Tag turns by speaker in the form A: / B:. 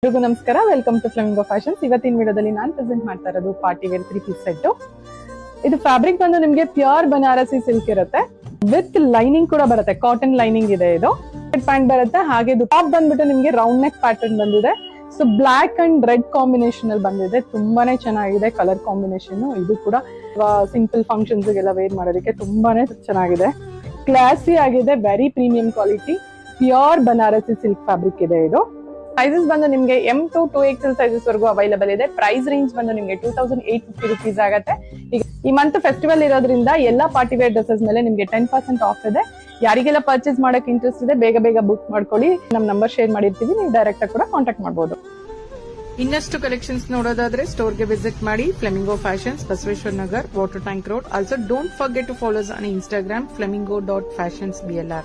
A: ಎಲ್ರಿಗೂ ನಮಸ್ಕಾರ, welcome to flamingo fashions. ಇವತ್ತಿನ ವಿಡಿಯೋದಲ್ಲಿ ನಾನು ಪ್ರೆಸೆಂಟ್ ಮಾಡ್ತಾ ಇರೋದು ಪಾರ್ಟಿ ವೇರ್ 3-piece ಸೆಟ್. ಇದು ಫ್ಯಾಬ್ರಿಕ್ ಬಂದು ನಿಮಗೆ ಪ್ಯೂರ್ ಬನಾರಸಿ ಸಿಲ್ಕ್ ಇರುತ್ತೆ, ವಿತ್ ಲೈನಿಂಗ್ ಕೂಡ ಬರುತ್ತೆ. ಕಾಟನ್ ಲೈನಿಂಗ್ ಇದೆ. ಇದು ಪ್ಯಾಂಟ್ ಬರುತ್ತೆ. ಹಾಗೆ ಇದು ಟಾಪ್ ಬಂದ್ಬಿಟ್ಟು ನಿಮಗೆ ರೌಂಡ್ ನೆಕ್ ಪ್ಯಾಟರ್ನ್ ಬಂದಿದೆ. So black and red combination ಅಲ್ಲಿ ಬಂದಿದೆ. ತುಂಬಾನೇ ಚೆನ್ನಾಗಿದೆ ಕಲರ್ ಕಾಂಬಿನೇಷನ್. ಇದು ಕೂಡ ಸಿಂಪಲ್ ಫಂಕ್ಷನ್ಸ್ ಗೆಲ್ಲ ವೇರ್ ಮಾಡೋದಕ್ಕೆ ತುಂಬಾನೇ ಚೆನ್ನಾಗಿದೆ. ಕ್ಲಾಸಿ ಆಗಿದೆ, very premium quality, pure Banarasi silk fabric ಇದೆ. ಇದು ಸೈಜಸ್ ಬಂದು ನಿಮಗೆ M to 2XL ಸೈಜಸ್ ವರೆಗೂ ಅವೈಲೇಬಲ್ ಇದೆ. ಪ್ರೈಸ್ ರೇಂಜ್ ಬಂದು ನಿಮಗೆ 2850 rupees ಆಗುತ್ತೆ. ಈಗ ಈ ಮಂತ್ ಫೆಸ್ಟಿವಲ್ ಇರೋದ್ರಿಂದ ಎಲ್ಲಾ ಪಾರ್ಟಿ ವೇರ್ ಡ್ರೆಸಸ್ ಮೇಲೆ ನಿಮಗೆ 10% ಆಫ್ ಇದೆ. ಯಾರಿಗೆಲ್ಲ ಪರ್ಚೇಸ್ ಮಾಡಕ್ ಇಂಟ್ರೆಸ್ಟ್ ಇದೆ ಬೇಗ ಬೇಗ ಬುಕ್ ಮಾಡ್ಕೊಳ್ಳಿ. ನಮ್ ನಂಬರ್ ಶೇರ್ ಮಾಡಿರ್ತೀವಿ, ನೀವು ಡೈರೆಕ್ಟ್ ಆಗಿ ಕೂಡ ಕಾಂಟ್ಯಾಕ್ಟ್ ಮಾಡಬಹುದು. ಇನ್ನಷ್ಟು ಕಲೆಕ್ಷನ್ಸ್ ನೋಡೋದಾದ್ರೆ ಸ್ಟೋರ್ಗೆ ವಿಸಿಟ್ ಮಾಡಿ. Flamingo fashions, Basaveshwara Nagar, water tank road. Also don't forget to follow on Instagram flamingo.fashionsblr.